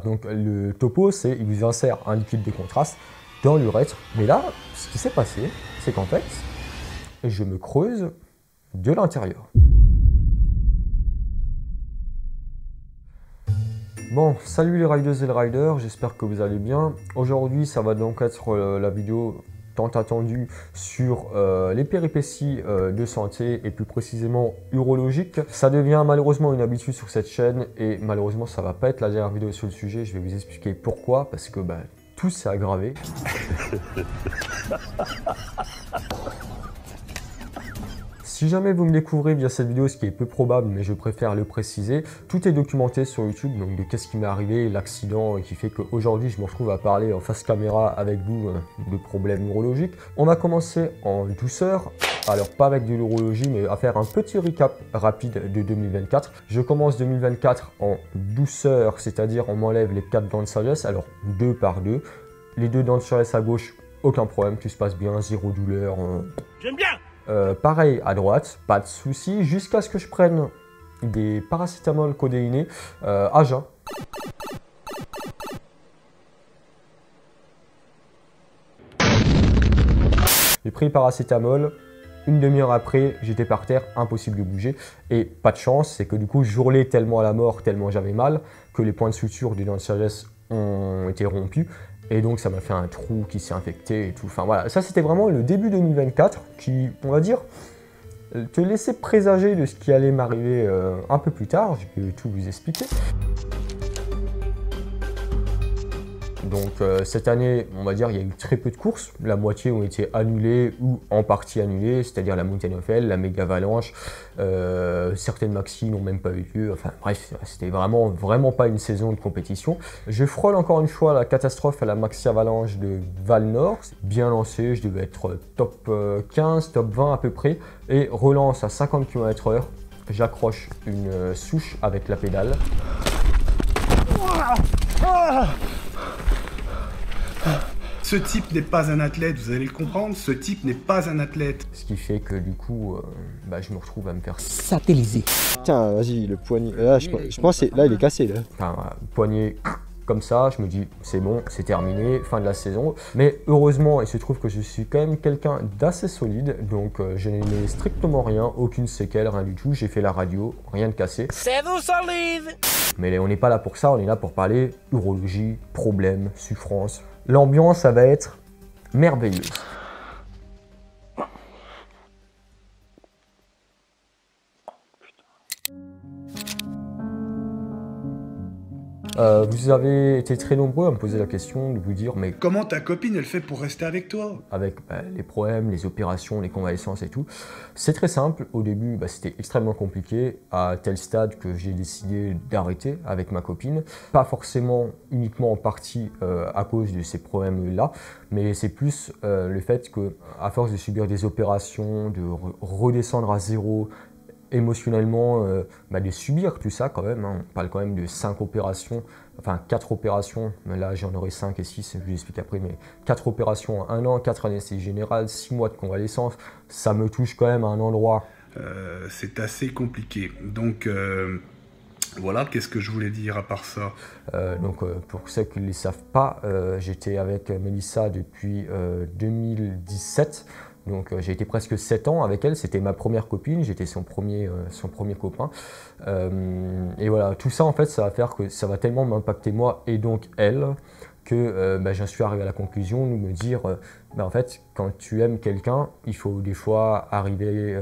Donc le topo, c'est il vous insère un liquide de contraste dans l'urètre. Mais là, ce qui s'est passé, c'est qu'en fait, je me creuse de l'intérieur. Bon, salut les riders et les riders, j'espère que vous allez bien. Aujourd'hui, ça va donc être la vidéo tant attendue sur les péripéties de santé et plus précisément urologiques. Ça devient malheureusement une habitude sur cette chaîne et malheureusement, ça va pas être la dernière vidéo sur le sujet. Je vais vous expliquer pourquoi, parce que tout s'est aggravé. Si jamais vous me découvrez via cette vidéo, ce qui est peu probable, mais je préfère le préciser, tout est documenté sur YouTube, donc de qu'est-ce qui m'est arrivé, l'accident qui fait qu'aujourd'hui je me retrouve à parler en face caméra avec vous de problèmes urologiques. On va commencer en douceur, alors pas avec de l'urologie, mais à faire un petit recap rapide de 2024. Je commence 2024 en douceur, c'est-à-dire on m'enlève les 4 dents de sagesse, alors 2 par 2. Les 2 dents de sagesse à gauche, aucun problème, tout se passe bien, zéro douleur. J'aime bien. Pareil à droite, pas de souci, jusqu'à ce que je prenne des paracétamol codéinés à jeun. J'ai pris le paracétamol, une demi-heure après, j'étais par terre, impossible de bouger. Et pas de chance, c'est que du coup, j'hurlais tellement à la mort, tellement j'avais mal, que les points de suture des dents de sagesse ont été rompus. Et donc ça m'a fait un trou qui s'est infecté et tout. Enfin voilà, ça c'était vraiment le début 2024 qui, on va dire, te laissait présager de ce qui allait m'arriver un peu plus tard. Je vais tout vous expliquer. Donc cette année, on va dire, il y a eu très peu de courses. La moitié ont été annulées ou en partie annulées, c'est-à-dire la Mountain of Hell, la Méga Avalanche, certaines maxi n'ont même pas eu lieu. Enfin bref, c'était vraiment pas une saison de compétition. Je frôle encore une fois la catastrophe à la Maxi Avalanche de Val Nord. C'est bien lancé, je devais être top 15, top 20 à peu près, et relance à 50 km/h. J'accroche une souche avec la pédale. Ce type n'est pas un athlète, vous allez le comprendre, ce type n'est pas un athlète. Ce qui fait que du coup, je me retrouve à me faire satelliser. Tiens, vas-y, le poignet. Là, je pense que là, il est cassé. Là. Enfin, voilà, poignet comme ça, je me dis, c'est bon, c'est terminé, fin de la saison. Mais heureusement, il se trouve que je suis quand même quelqu'un d'assez solide, donc je n'ai strictement rien, aucune séquelle, rien du tout. J'ai fait la radio, rien de cassé. C'est vous solide. Mais on n'est pas là pour ça, on est là pour parler urologie, problèmes, souffrance. L'ambiance, ça va être merveilleuse. Vous avez été très nombreux à me poser la question, de vous dire mais Comment ta copine elle fait pour rester avec toi? avec les problèmes, les opérations, les convalescences et tout. C'est très simple, au début c'était extrêmement compliqué, à tel stade que j'ai décidé d'arrêter avec ma copine. Pas forcément uniquement en partie à cause de ces problèmes-là, mais c'est plus le fait qu'à force de subir des opérations, de redescendre à zéro, émotionnellement, de subir tout ça quand même, hein. On parle quand même de 5 opérations, enfin 4 opérations, mais là j'en aurai 5 et 6, je vous explique après, mais 4 opérations en 1 an, 4 anesthésies générales, 6 mois de convalescence, ça me touche quand même à un endroit. C'est assez compliqué, donc voilà, qu'est-ce que je voulais dire à part ça? Pour ceux qui ne le savent pas, j'étais avec Mélissa depuis 2017. Donc j'ai été presque 7 ans avec elle, c'était ma première copine, j'étais son premier copain. Et voilà, tout ça en fait, ça va faire que ça va tellement m'impacter moi et donc elle, que j'en suis arrivé à la conclusion de me dire, en fait, quand tu aimes quelqu'un, il faut des fois arriver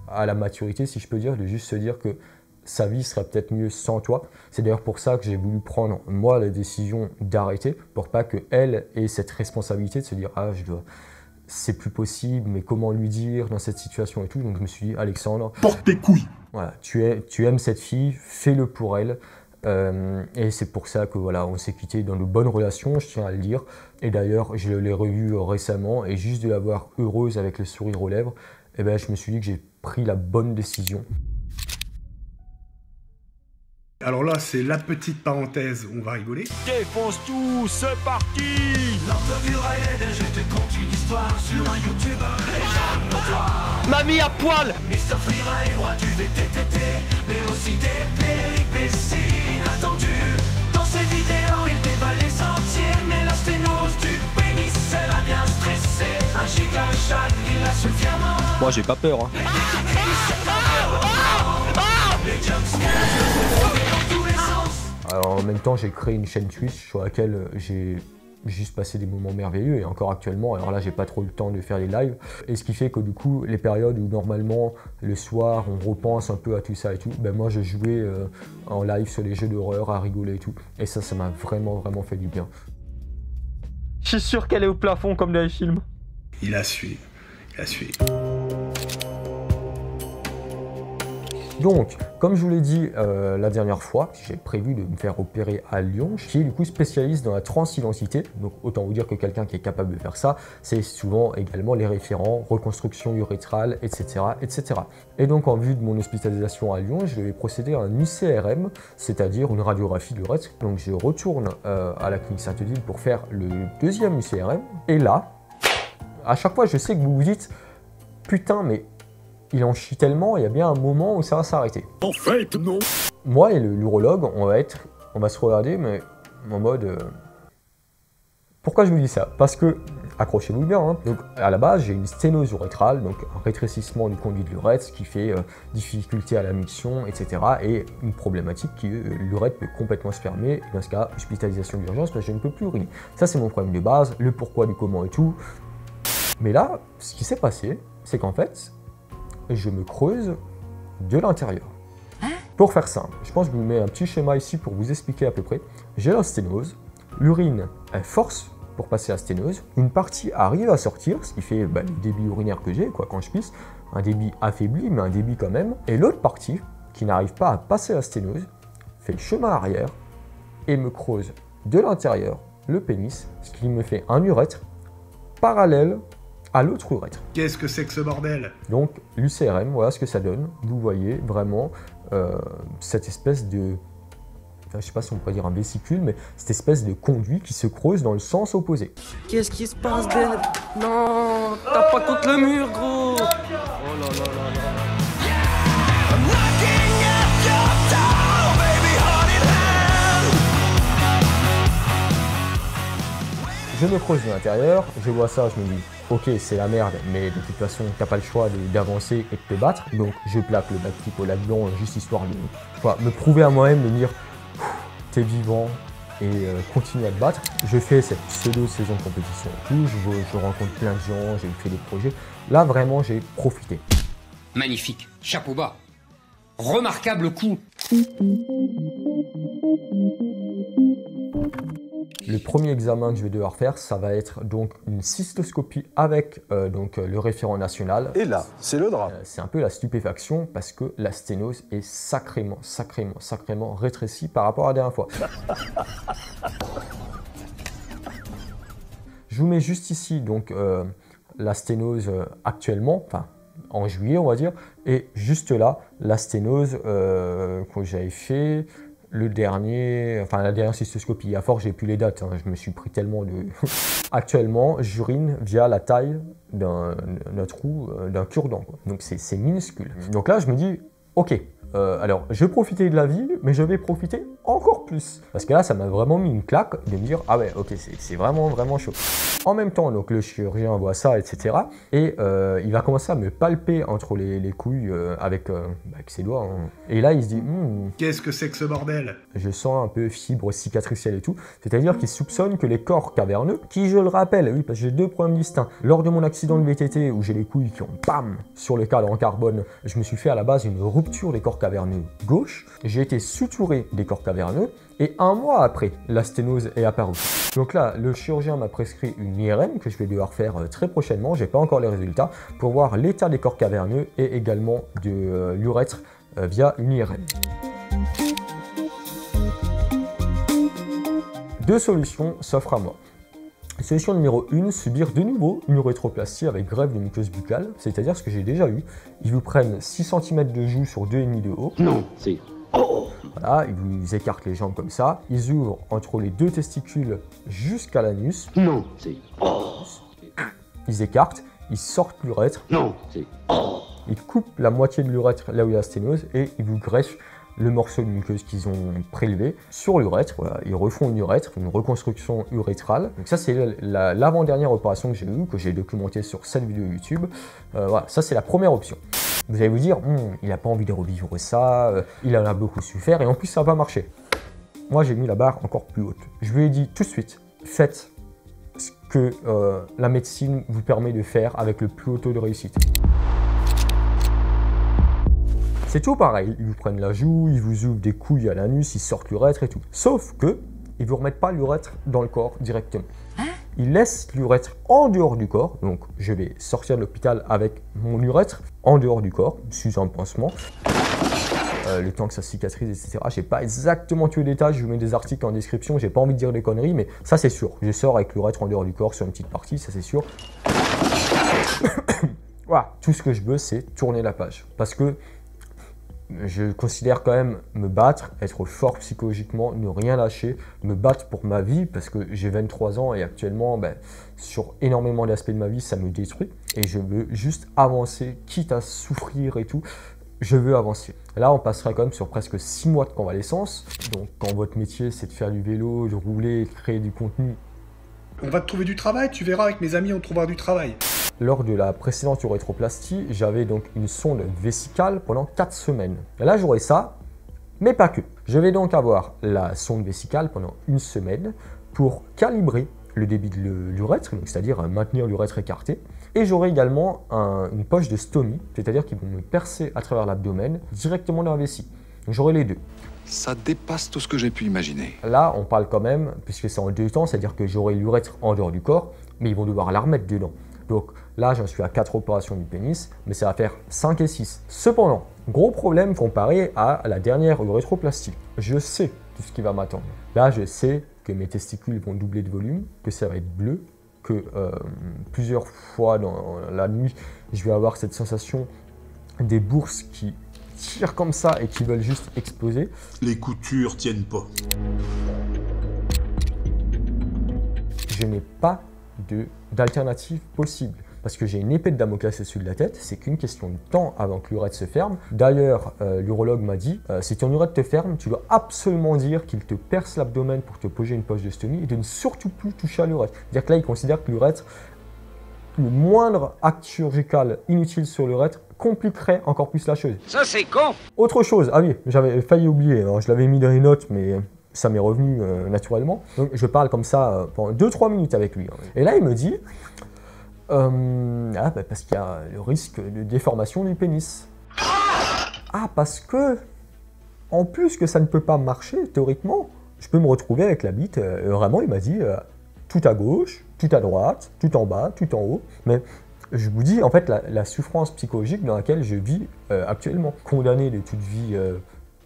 à la maturité, si je peux dire, de juste se dire que sa vie serait peut-être mieux sans toi. C'est d'ailleurs pour ça que j'ai voulu prendre moi la décision d'arrêter, pour pas qu'elle ait cette responsabilité de se dire « Ah, c'est plus possible, mais comment lui dire dans cette situation et tout ». Donc je me suis dit « Alexandre, porte tes couilles !» Voilà, tu aimes cette fille, fais-le pour elle. Et c'est pour ça que voilà, on s'est quitté dans de bonnes relations, je tiens à le dire. Et d'ailleurs, je l'ai revue récemment et juste de la voir heureuse avec le sourire aux lèvres, je me suis dit que j'ai pris la bonne décision. Alors là, c'est la petite parenthèse, on va rigoler. Défonce tout, c'est parti. L'entrevue Ryan, je te conte une histoire sur un youtubeur légende notoire. Mamie à poil. Mr. Freera est roi du VTTT, mais aussi des péripéties inattendues dans ses vidéos. Moi j'ai pas peur. Hein. Alors, en même temps, j'ai créé une chaîne Twitch sur laquelle j'ai juste passé des moments merveilleux et encore actuellement, alors là j'ai pas trop le temps de faire les lives et ce qui fait que du coup les périodes où normalement le soir on repense un peu à tout ça et tout, ben moi je jouais en live sur les jeux d'horreur à rigoler et tout et ça m'a vraiment fait du bien. Je suis sûr qu'elle est au plafond comme dans les films. Il a su. Donc, comme je vous l'ai dit la dernière fois, j'ai prévu de me faire opérer à Lyon, qui est du coup spécialiste dans la transidentité. Donc, autant vous dire que quelqu'un qui est capable de faire ça, c'est souvent également les référents, reconstruction urétrale, etc., etc. Et donc, en vue de mon hospitalisation à Lyon, je vais procéder à un UCRM, c'est-à-dire une radiographie de l'urètre. Donc, je retourne à la clinique Sainte-Odile pour faire le deuxième UCRM. Et là, à chaque fois, je sais que vous vous dites, putain, mais il en chie tellement, il y a bien un moment où ça va s'arrêter. En fait, non. Moi et l'urologue, on va se regarder, mais en mode... Pourquoi je vous dis ça? Parce que, accrochez-vous bien, hein, donc à la base j'ai une sténose urétrale, donc un rétrécissement du conduit de l'urètre, ce qui fait difficulté à la miction, etc. Et une problématique qui l'urètre peut complètement se fermer, et dans ce cas, hospitalisation d'urgence, parce que je ne peux plus uriner. Ça c'est mon problème de base, le pourquoi, du comment et tout. Mais là, ce qui s'est passé, c'est qu'en fait, je me creuse de l'intérieur. Pour faire simple, je pense que je vous mets un petit schéma ici pour vous expliquer à peu près. J'ai la sténose, l'urine, elle force pour passer la sténose, une partie arrive à sortir, ce qui fait le débit urinaire que j'ai, quand je pisse, un débit affaibli, mais un débit quand même, et l'autre partie, qui n'arrive pas à passer la sténose, fait le chemin arrière et me creuse de l'intérieur le pénis, ce qui me fait un urètre parallèle à l'autre urètre. Qu'est-ce que c'est que ce bordel? Donc l'UCRM, voilà ce que ça donne. Vous voyez vraiment cette espèce de... je sais pas si on peut dire un vésicule, mais cette espèce de conduit qui se creuse dans le sens opposé. Qu'est-ce qui se passe, Dad? Non, tape pas contre le mur, gros. Oh là là là là. Je me creuse de l'intérieur, je vois ça, je me dis, ok, c'est la merde, mais de toute façon, t'as pas le choix d'avancer et de te battre. Donc, je plaque le backflip au là-dedans, juste histoire de me prouver à moi-même, de dire, t'es vivant et continue à te battre. Je fais cette pseudo-saison de compétition et tout, je rencontre plein de gens, j'ai fait des projets. Là, vraiment, j'ai profité. Magnifique, chapeau bas. Remarquable coup. Le premier examen que je vais devoir faire, ça va être donc une cystoscopie avec le référent national. Et là, c'est le drame. C'est un peu la stupéfaction parce que la sténose est sacrément rétrécie par rapport à la dernière fois. Je vous mets juste ici donc la sténose actuellement, enfin en juillet on va dire, et juste là la sténose que j'avais fait. La dernière cystoscopie, à force j'ai plus les dates, hein, je me suis pris tellement de... Actuellement, j'urine via la taille d'un trou, d'un cure-dent, donc c'est minuscule. Donc là je me dis, ok, alors je vais profiter de la vie, mais je vais profiter encore plus. Parce que là ça m'a vraiment mis une claque de me dire, ah ouais, ok, c'est vraiment chaud. En même temps, donc le chirurgien voit ça, etc. Et il va commencer à me palper entre les couilles avec ses doigts. Hein. Et là, il se dit, qu'est-ce que c'est que ce bordel? Je sens un peu fibre cicatricielle et tout. C'est-à-dire qu'il soupçonne que les corps caverneux, qui je le rappelle, oui, parce que j'ai deux problèmes distincts. Lors de mon accident de VTT, où j'ai les couilles qui ont bam sur le cadre en carbone, je me suis fait à la base une rupture des corps caverneux gauche. J'ai été suturé des corps caverneux. Et un mois après, la sténose est apparue. Donc là, le chirurgien m'a prescrit une IRM que je vais devoir faire très prochainement. J'ai pas encore les résultats pour voir l'état des corps caverneux et également de l'urètre via une IRM. Deux solutions s'offrent à moi. Solution numéro 1, subir de nouveau une urétroplastie avec greffe de muqueuse buccale, c'est-à-dire ce que j'ai déjà eu. Ils vous prennent 6 cm de joue sur 2,5 de haut. Non, c'est... Voilà, ils vous écartent les jambes comme ça, ils ouvrent entre les deux testicules jusqu'à l'anus. Non, c'est... Ils écartent, ils sortent l'urètre. Non, c'est... Ils coupent la moitié de l'urètre là où il y a la sténose et ils vous greffent le morceau de muqueuse qu'ils ont prélevé sur l'urètre. Voilà, ils refont une urètre, une reconstruction urétrale. Donc ça, c'est l'avant-dernière opération que j'ai eue, que j'ai documentée sur cette vidéo YouTube. Voilà, ça c'est la première option. Vous allez vous dire, il n'a pas envie de revivre ça, il en a beaucoup souffert et en plus ça n'a pas marché. Moi j'ai mis la barre encore plus haute. Je lui ai dit tout de suite, faites ce que la médecine vous permet de faire avec le plus haut taux de réussite. C'est tout pareil, ils vous prennent la joue, ils vous ouvrent des couilles à l'anus, ils sortent l'urètre et tout. Sauf que ils ne vous remettent pas l'urètre dans le corps directement. Ils laissent l'urètre en dehors du corps, donc je vais sortir de l'hôpital avec mon urètre en dehors du corps, sous un pansement. Le temps que ça cicatrise, etc. Je n'ai pas exactement tous les détails, je vous mets des articles en description, j'ai pas envie de dire des conneries, mais ça c'est sûr. Je sors avec l'urètre en dehors du corps sur une petite partie, ça c'est sûr. Voilà, tout ce que je veux c'est tourner la page. Parce que je considère quand même me battre, être fort psychologiquement, ne rien lâcher, me battre pour ma vie parce que j'ai 23 ans et actuellement, sur énormément d'aspects de ma vie, ça me détruit. Et je veux juste avancer, quitte à souffrir et tout, je veux avancer. Là, on passera quand même sur presque 6 mois de convalescence. Donc, quand votre métier, c'est de faire du vélo, de rouler, de créer du contenu. On va te trouver du travail, tu verras, avec mes amis, on trouvera du travail. Lors de la précédente urétroplastie, j'avais donc une sonde vésicale pendant 4 semaines. Et là, j'aurai ça, mais pas que. Je vais donc avoir la sonde vésicale pendant 1 semaine pour calibrer le débit de l'urètre, c'est-à-dire maintenir l'urètre écarté. Et j'aurai également une poche de stomie, c'est-à-dire qu'ils vont me percer à travers l'abdomen directement dans la vessie. J'aurai les deux. Ça dépasse tout ce que j'ai pu imaginer. Là, on parle quand même, puisque c'est en 2 temps, c'est-à-dire que j'aurai l'urètre en dehors du corps, mais ils vont devoir la remettre dedans. Donc là, j'en suis à 4 opérations du pénis, mais ça va faire 5 et 6. Cependant, gros problème comparé à la dernière urétroplastie. Je sais tout ce qui va m'attendre. Là, je sais que mes testicules vont doubler de volume, que ça va être bleu, que plusieurs fois dans la nuit, je vais avoir cette sensation des bourses qui tirent comme ça et qui veulent juste exploser. Les coutures tiennent pas. Je n'ai pas d'alternative possible parce que j'ai une épée de Damoclès au-dessus de la tête, c'est qu'une question de temps avant que l'urètre se ferme. D'ailleurs, l'urologue m'a dit, si ton urètre te ferme, tu dois absolument dire qu'il te perce l'abdomen pour te poser une poche de stomie et de ne surtout plus toucher à l'urètre. C'est-à-dire que là, il considère que l'urètre, le moindre acte chirurgical inutile sur l'urètre compliquerait encore plus la chose. Ça c'est con. Autre chose, ah oui, j'avais failli oublier, alors je l'avais mis dans les notes, mais ça m'est revenu naturellement. Donc je parle comme ça pendant 2-3 minutes avec lui. Et là, il me dit, parce qu'il y a le risque de déformation du pénis. Ah, parce que, en plus que ça ne peut pas marcher, théoriquement, je peux me retrouver avec la bite, vraiment, il m'a dit, tout à gauche, tout à droite, tout en bas, tout en haut. Mais je vous dis, en fait, la souffrance psychologique dans laquelle je vis actuellement. Condamné de toute vie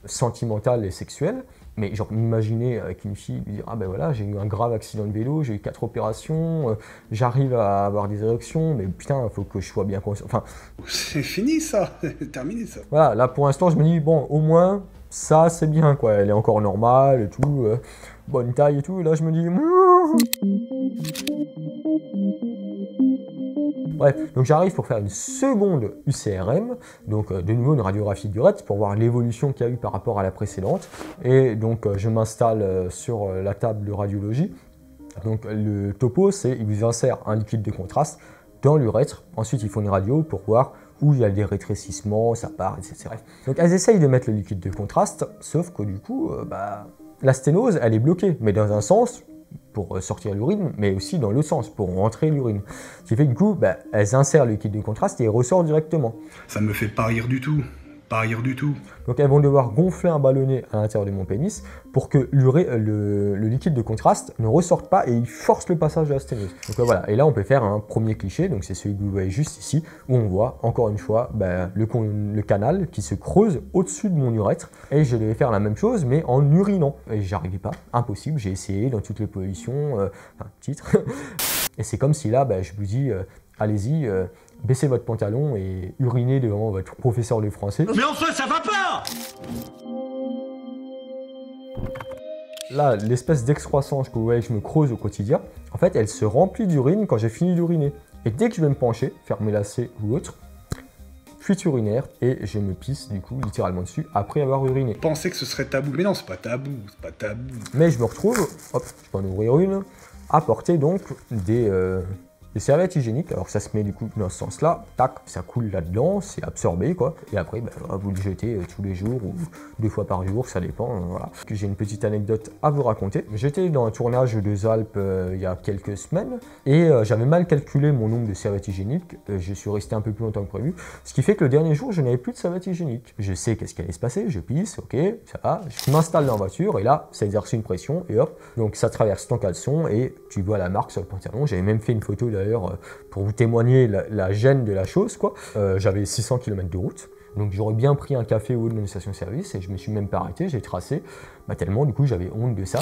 sentimentale et sexuelle, mais genre m'imaginer avec une fille lui dire ah ben voilà, j'ai eu un grave accident de vélo, j'ai eu 4 opérations, j'arrive à avoir des érections, mais putain, il faut que je sois bien conscient. Enfin, c'est fini ça, c'est terminé ça. Voilà, là pour l'instant je me dis bon, au moins ça c'est bien quoi, elle est encore normale et tout, bonne taille et tout, et là je me dis bref, donc j'arrive pour faire une seconde UCRM, donc de nouveau une radiographie d'urètre pour voir l'évolution qu'il y a eu par rapport à la précédente. Et donc je m'installe sur la table de radiologie. Donc le topo, c'est il vous insère un liquide de contraste dans l'urètre. Ensuite, il faut une radio pour voir où il y a des rétrécissements, ça part, etc. Donc elles essayent de mettre le liquide de contraste, sauf que du coup, la sténose, elle est bloquée, mais dans un sens, pour sortir l'urine, mais aussi dans l'autre sens, pour rentrer l'urine. Ce qui fait que du coup, elles insèrent le liquide de contraste et il ressort directement. Ça me fait pas rire du tout. Pas rire du tout. Donc elles vont devoir gonfler un ballonnet à l'intérieur de mon pénis pour que le liquide de contraste ne ressorte pas et il force le passage de la sténose. Donc voilà, et là on peut faire un premier cliché, donc c'est celui que vous voyez juste ici, où on voit encore une fois le canal qui se creuse au-dessus de mon urètre, et je devais faire la même chose mais en urinant. Et j'arrivais pas, impossible, j'ai essayé dans toutes les positions, titre. Et c'est comme si là, je vous dis, allez-y, baissez votre pantalon et urinez devant votre professeur de français. Mais enfin, ça va pas! Là, l'espèce d'excroissance que vous voyez que je me creuse au quotidien, en fait, elle se remplit d'urine quand j'ai fini d'uriner. Et dès que je vais me pencher, faire mes lacets ou autre, fuite urinaire et je me pisse du coup littéralement dessus après avoir uriné. Je pensais que ce serait tabou, mais non, c'est pas tabou, c'est pas tabou. Mais je me retrouve, hop, je peux en ouvrir une, à porter donc des serviettes hygiéniques. Alors ça se met du coup dans ce sens-là, tac, ça coule là-dedans, c'est absorbé quoi. Et après, vous le jetez tous les jours ou 2 fois par jour, ça dépend. Voilà. J'ai une petite anecdote à vous raconter. J'étais dans un tournage des Alpes il y a quelques semaines et j'avais mal calculé mon nombre de serviettes hygiéniques. Je suis resté un peu plus longtemps que prévu, ce qui fait que le dernier jour, je n'avais plus de serviettes hygiéniques. Je sais qu'est-ce qui allait se passer, je pisse, ok, ça va. Je m'installe dans la voiture et là, ça exerce une pression et hop, donc ça traverse ton caleçon et tu vois la marque sur le pantalon. J'avais même fait une photo d'ailleurs pour vous témoigner la gêne de la chose quoi. J'avais 600 km de route, donc j'aurais bien pris un café ou une station-service et je me suis même pas arrêté, j'ai tracé, tellement du coup j'avais honte de ça.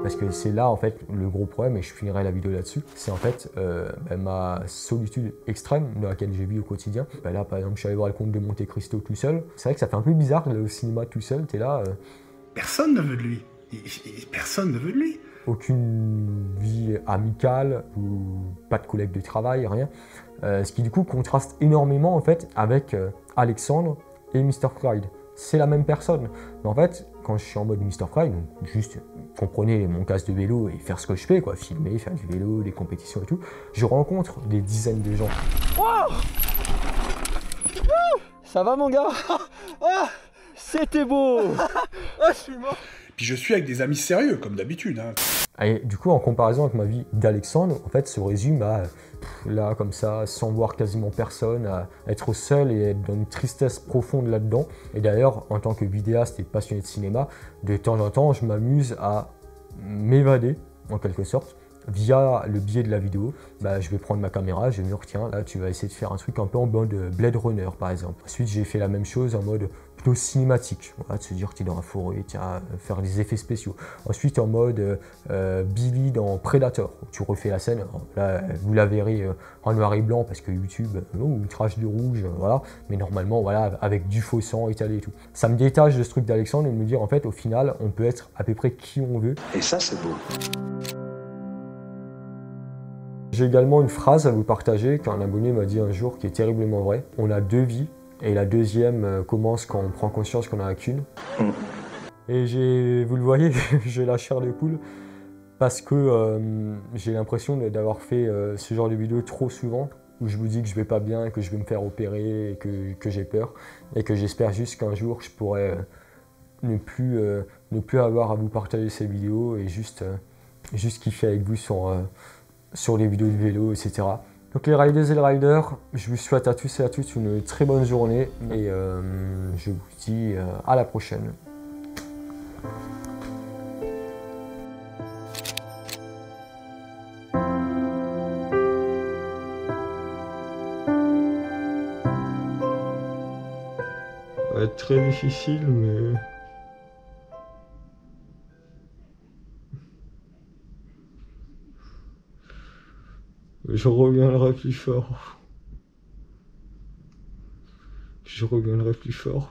Parce que c'est là en fait le gros problème, et je finirai la vidéo là-dessus, c'est en fait ma solitude extrême dans laquelle j'ai vis au quotidien. Là par exemple je suis allé voir le comte de Monte Cristo tout seul, c'est vrai que ça fait un peu bizarre le cinéma tout seul, t'es là... Personne ne veut de lui, personne ne veut de lui. Aucune vie amicale ou pas de collègues de travail, rien. Ce qui du coup contraste énormément en fait avec Alexandre et Mr. Pride. C'est la même personne. Mais en fait, quand je suis en mode Mr. Pride, donc juste comprenez mon casque de vélo et faire ce que je fais, quoi, filmer, faire du vélo, des compétitions et tout, je rencontre des dizaines de gens. Wow, ça va mon gars? C'était beau. Je suis mort. Puis je suis avec des amis sérieux, comme d'habitude. Hein. Et du coup, en comparaison avec ma vie d'Alexandre, en fait, se résume à, là, comme ça, sans voir quasiment personne, à être seul et être dans une tristesse profonde là-dedans. Et d'ailleurs, en tant que vidéaste et passionné de cinéma, de temps en temps, je m'amuse à m'évader, en quelque sorte, via le biais de la vidéo. Je vais prendre ma caméra, je vais me dire, tiens, là, tu vas essayer de faire un truc un peu en mode Blade Runner, par exemple. Ensuite, j'ai fait la même chose en mode plutôt cinématique, voilà, de se dire que tu es dans la forêt, tiens, faire des effets spéciaux. Ensuite en mode Billy dans Predator, tu refais la scène, là vous la verrez en noir et blanc parce que YouTube, une trace de rouge, voilà, mais normalement voilà, avec du faux sang étalé et tout. Ça me détache de ce truc d'Alexandre et de me dire en fait au final on peut être à peu près qui on veut. Et ça c'est beau. J'ai également une phrase à vous partager qu'un abonné m'a dit un jour qui est terriblement vrai. On a 2 vies. Et la deuxième commence quand on prend conscience qu'on n'en a qu'une. Et vous le voyez, j'ai la chair de poule parce que j'ai l'impression d'avoir fait ce genre de vidéo trop souvent où je vous dis que je vais pas bien, que je vais me faire opérer, et que j'ai peur et que j'espère juste qu'un jour je pourrai ne plus avoir à vous partager ces vidéos et juste kiffer avec vous sur les vidéos de vélo, etc. Donc les riders et les riders, je vous souhaite à tous et à toutes une très bonne journée et je vous dis à la prochaine. Ça va être très difficile mais... Je reviendrai plus fort. Je reviendrai plus fort.